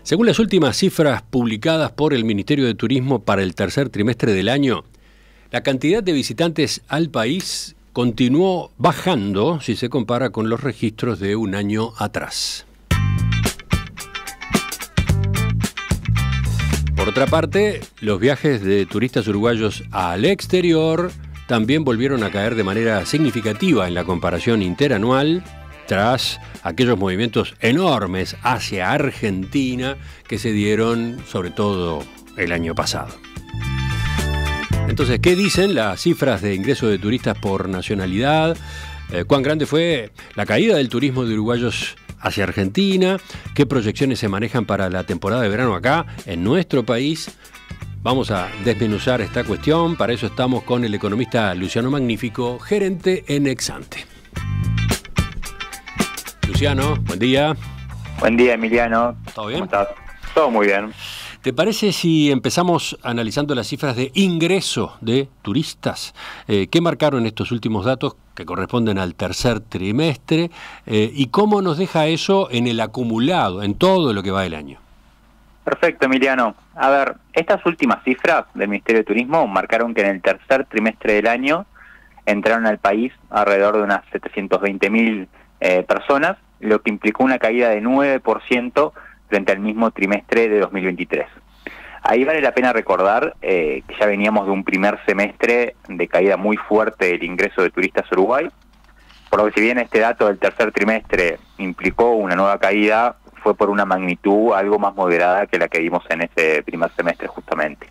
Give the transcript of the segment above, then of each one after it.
Según las últimas cifras publicadas por el Ministerio de Turismo para el tercer trimestre del año, la cantidad de visitantes al país continuó bajando si se compara con los registros de un año atrás. Por otra parte, los viajes de turistas uruguayos al exterior también volvieron a caer de manera significativa en la comparación interanual, tras aquellos movimientos enormes hacia Argentina que se dieron sobre todo el año pasado. Entonces, ¿qué dicen las cifras de ingreso de turistas por nacionalidad? ¿Cuán grande fue la caída del turismo de uruguayos hacia Argentina? ¿Qué proyecciones se manejan para la temporada de verano acá en nuestro país? Vamos a desmenuzar esta cuestión. Para eso estamos con el economista Luciano Magnífico, gerente en Exante. Luciano, buen día. Buen día, Emiliano. ¿Todo bien? ¿Cómo estás? Todo muy bien. ¿Te parece si empezamos analizando las cifras de ingreso de turistas? ¿Qué marcaron estos últimos datos que corresponden al tercer trimestre? ¿Y cómo nos deja eso en el acumulado, en todo lo que va del año? Perfecto, Emiliano. A ver, estas últimas cifras del Ministerio de Turismo marcaron que en el tercer trimestre del año entraron al país alrededor de unas 720.000 personas, lo que implicó una caída de 9% frente al mismo trimestre de 2023. Ahí vale la pena recordar que ya veníamos de un primer semestre de caída muy fuerte del ingreso de turistas a Uruguay, por lo que si bien este dato del tercer trimestre implicó una nueva caída, fue por una magnitud algo más moderada que la que vimos en ese primer semestre justamente.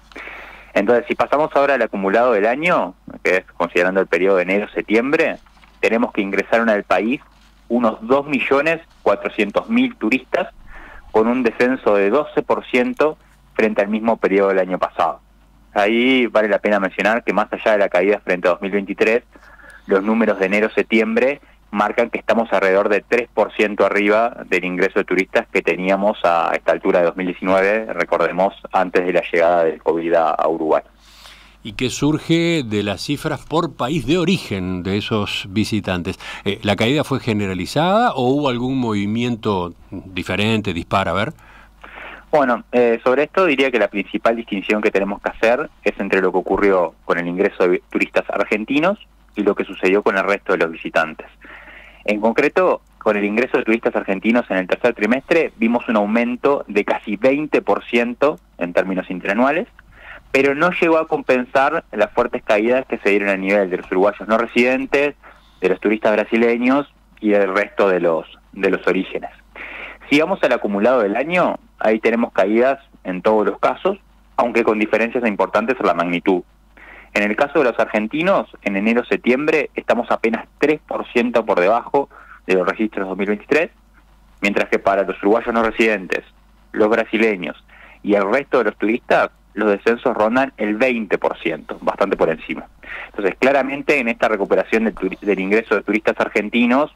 Entonces, si pasamos ahora al acumulado del año, que es considerando el periodo de enero-septiembre, tenemos que ingresaron al país unos 2.400.000 turistas, con un descenso de 12% frente al mismo periodo del año pasado. Ahí vale la pena mencionar que más allá de la caída frente a 2023, los números de enero-septiembre marcan que estamos alrededor de 3% arriba del ingreso de turistas que teníamos a esta altura de 2019, recordemos, antes de la llegada del COVID a Uruguay. ¿Y qué surge de las cifras por país de origen de esos visitantes? ¿La caída fue generalizada o hubo algún movimiento diferente, dispar? A ver. Bueno, sobre esto diría que la principal distinción que tenemos que hacer es entre lo que ocurrió con el ingreso de turistas argentinos y lo que sucedió con el resto de los visitantes. En concreto, con el ingreso de turistas argentinos en el tercer trimestre vimos un aumento de casi 20% en términos interanuales, pero no llegó a compensar las fuertes caídas que se dieron a nivel de los uruguayos no residentes, de los turistas brasileños y del resto de los orígenes. Si vamos al acumulado del año, ahí tenemos caídas en todos los casos, aunque con diferencias importantes en la magnitud. En el caso de los argentinos, en enero-septiembre estamos apenas 3% por debajo de los registros 2023, mientras que para los uruguayos no residentes, los brasileños y el resto de los turistas, los descensos rondan el 20%, bastante por encima. Entonces, claramente en esta recuperación del ingreso de turistas argentinos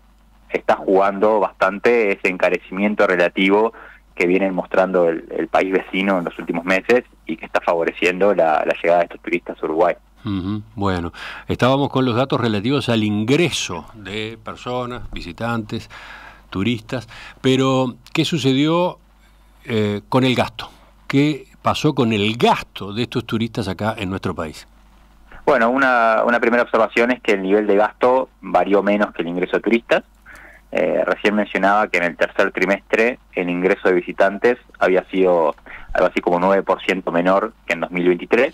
está jugando bastante ese encarecimiento relativo que viene mostrando el país vecino en los últimos meses y que está favoreciendo la llegada de estos turistas a Uruguay. Bueno, estábamos con los datos relativos al ingreso de personas, visitantes, turistas, pero ¿qué sucedió con el gasto? ¿Qué pasó con el gasto de estos turistas acá en nuestro país? Bueno, una primera observación es que el nivel de gasto varió menos que el ingreso de turistas. Recién mencionaba que en el tercer trimestre el ingreso de visitantes había sido algo así como 9% menor que en 2023.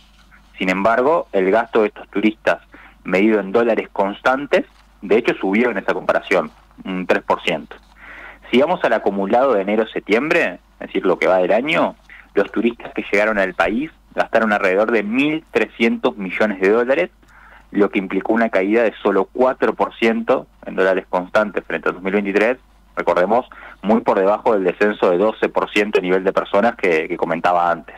Sin embargo, el gasto de estos turistas medido en dólares constantes, de hecho subió en esa comparación, un 3%. Si vamos al acumulado de enero-septiembre, es decir, lo que va del año, los turistas que llegaron al país gastaron alrededor de 1.300 millones de dólares, lo que implicó una caída de solo 4% en dólares constantes frente a 2023, recordemos, muy por debajo del descenso de 12% a nivel de personas que comentaba antes.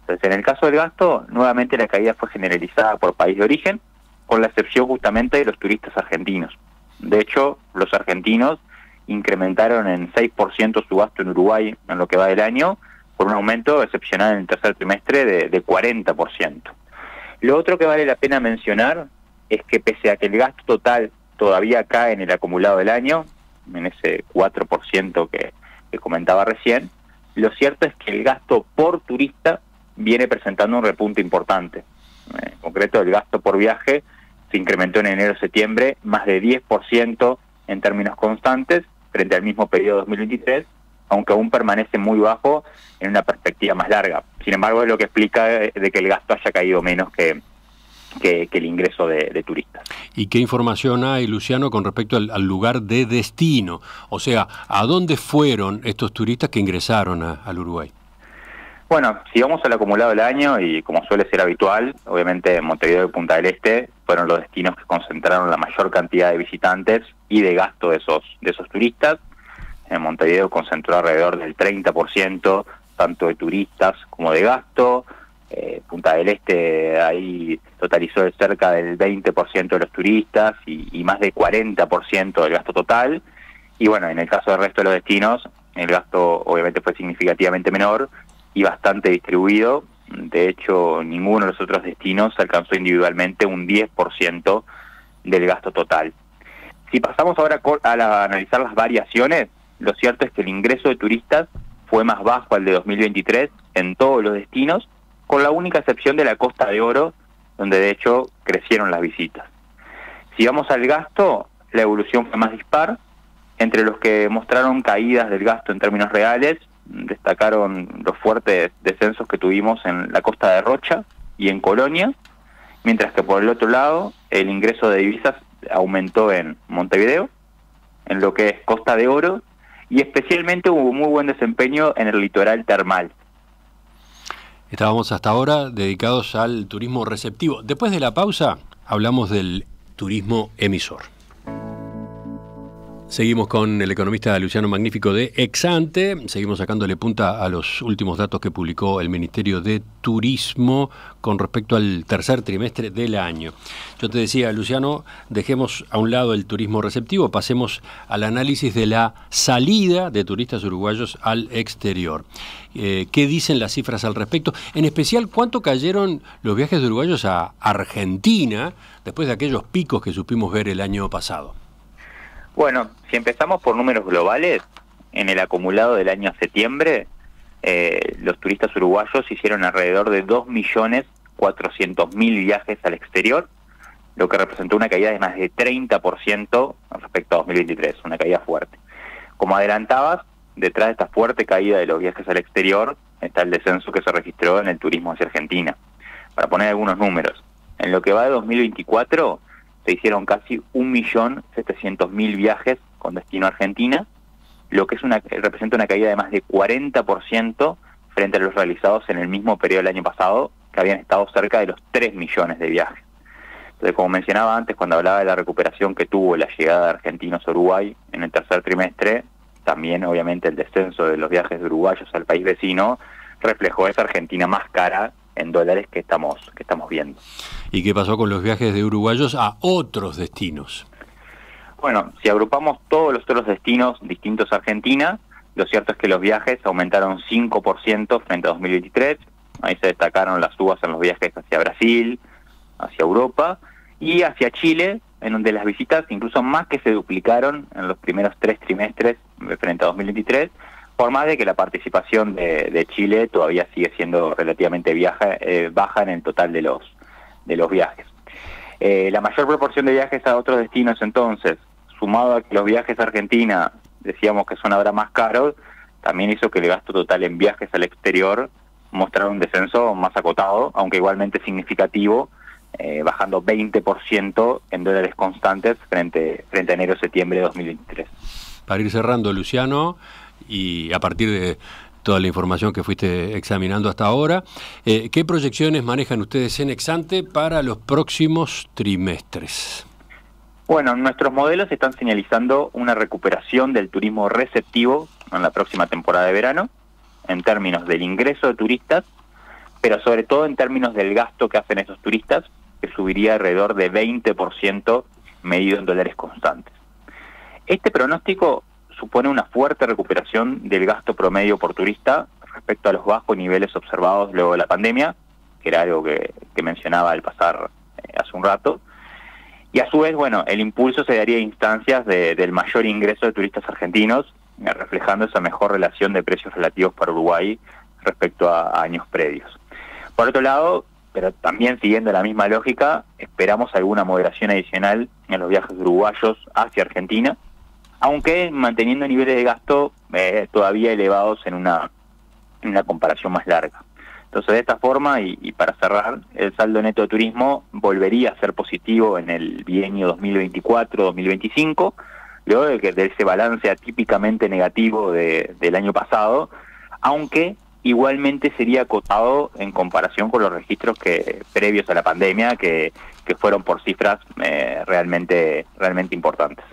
Entonces, en el caso del gasto, nuevamente la caída fue generalizada por país de origen, con la excepción justamente de los turistas argentinos. De hecho, los argentinos incrementaron en 6% su gasto en Uruguay en lo que va del año, por un aumento excepcional en el tercer trimestre de 40%. Lo otro que vale la pena mencionar es que pese a que el gasto total todavía cae en el acumulado del año, en ese 4% que comentaba recién, lo cierto es que el gasto por turista viene presentando un repunte importante. En concreto, el gasto por viaje se incrementó en enero-septiembre más de 10% en términos constantes frente al mismo periodo 2023, aunque aún permanece muy bajo en una perspectiva más larga. Sin embargo, es lo que explica de que el gasto haya caído menos que el ingreso de turistas. ¿Y qué información hay, Luciano, con respecto al lugar de destino? O sea, ¿a dónde fueron estos turistas que ingresaron al Uruguay? Bueno, si vamos al acumulado del año, y como suele ser habitual, obviamente Montevideo y Punta del Este fueron los destinos que concentraron la mayor cantidad de visitantes y de gasto de esos turistas. En Montevideo concentró alrededor del 30%, tanto de turistas como de gasto. Punta del Este ahí totalizó cerca del 20% de los turistas y más de 40% del gasto total. Y bueno, en el caso del resto de los destinos, el gasto obviamente fue significativamente menor y bastante distribuido. De hecho, ninguno de los otros destinos alcanzó individualmente un 10% del gasto total. Si pasamos ahora a analizar las variaciones, lo cierto es que el ingreso de turistas fue más bajo al de 2023 en todos los destinos, con la única excepción de la Costa de Oro, donde de hecho crecieron las visitas. Si vamos al gasto, la evolución fue más dispar. Entre los que mostraron caídas del gasto en términos reales, destacaron los fuertes descensos que tuvimos en la Costa de Rocha y en Colonia, mientras que por el otro lado, el ingreso de divisas aumentó en Montevideo, en lo que es Costa de Oro, y especialmente hubo muy buen desempeño en el litoral termal. Estábamos hasta ahora dedicados al turismo receptivo. Después de la pausa, hablamos del turismo emisor. Seguimos con el economista Luciano Magnífico de Exante. Seguimos sacándole punta a los últimos datos que publicó el Ministerio de Turismo con respecto al tercer trimestre del año. Yo te decía, Luciano, dejemos a un lado el turismo receptivo, pasemos al análisis de la salida de turistas uruguayos al exterior. ¿Qué dicen las cifras al respecto? En especial, ¿cuánto cayeron los viajes de uruguayos a Argentina después de aquellos picos que supimos ver el año pasado? Bueno, si empezamos por números globales, en el acumulado del año a septiembre, los turistas uruguayos hicieron alrededor de 2.400.000 viajes al exterior, lo que representó una caída de más de 30% respecto a 2023, una caída fuerte. Como adelantabas, detrás de esta fuerte caída de los viajes al exterior está el descenso que se registró en el turismo hacia Argentina. Para poner algunos números, en lo que va de 2024, se hicieron casi 1.700.000 viajes con destino a Argentina, lo que representa una caída de más de 40% frente a los realizados en el mismo periodo del año pasado, que habían estado cerca de los 3 millones de viajes. Entonces, como mencionaba antes, cuando hablaba de la recuperación que tuvo la llegada de argentinos a Uruguay en el tercer trimestre, también obviamente el descenso de los viajes de uruguayos al país vecino reflejó esa Argentina más cara en dólares que estamos viendo. ¿Y qué pasó con los viajes de uruguayos a otros destinos? Bueno, si agrupamos todos los otros destinos distintos a Argentina, lo cierto es que los viajes aumentaron 5% frente a 2023. Ahí se destacaron las subas en los viajes hacia Brasil, hacia Europa y hacia Chile, en donde las visitas incluso más que se duplicaron en los primeros 3 trimestres frente a 2023, por más de que la participación de Chile todavía sigue siendo relativamente baja en el total de los viajes. La mayor proporción de viajes a otros destinos, entonces, sumado a que los viajes a Argentina, decíamos que son ahora más caros, también hizo que el gasto total en viajes al exterior mostrara un descenso más acotado, aunque igualmente significativo, bajando 20% en dólares constantes frente a enero-septiembre de 2023. Para ir cerrando, Luciano, y a partir de toda la información que fuiste examinando hasta ahora, ¿qué proyecciones manejan ustedes en Exante para los próximos trimestres? Bueno, nuestros modelos están señalizando una recuperación del turismo receptivo en la próxima temporada de verano, en términos del ingreso de turistas, pero sobre todo en términos del gasto que hacen esos turistas, que subiría alrededor de 20% medido en dólares constantes. Este pronóstico supone una fuerte recuperación del gasto promedio por turista respecto a los bajos niveles observados luego de la pandemia, que era algo que mencionaba al pasar hace un rato, y a su vez, bueno, el impulso se daría a instancias del mayor ingreso de turistas argentinos reflejando esa mejor relación de precios relativos para Uruguay respecto a años previos. Por otro lado, pero también siguiendo la misma lógica, esperamos alguna moderación adicional en los viajes uruguayos hacia Argentina, aunque manteniendo niveles de gasto todavía elevados en una comparación más larga. Entonces, de esta forma, y para cerrar, el saldo neto de turismo volvería a ser positivo en el bienio 2024-2025, luego de ese balance atípicamente negativo del año pasado, aunque igualmente sería acotado en comparación con los registros previos a la pandemia, que fueron por cifras realmente importantes.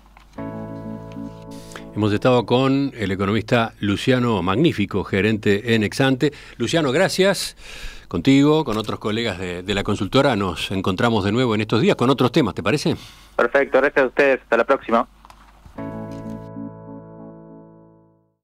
Hemos estado con el economista Luciano Magnífico, gerente en Exante. Luciano, gracias. Contigo, con otros colegas de la consultora, nos encontramos de nuevo en estos días con otros temas, ¿te parece? Perfecto, gracias a ustedes. Hasta la próxima.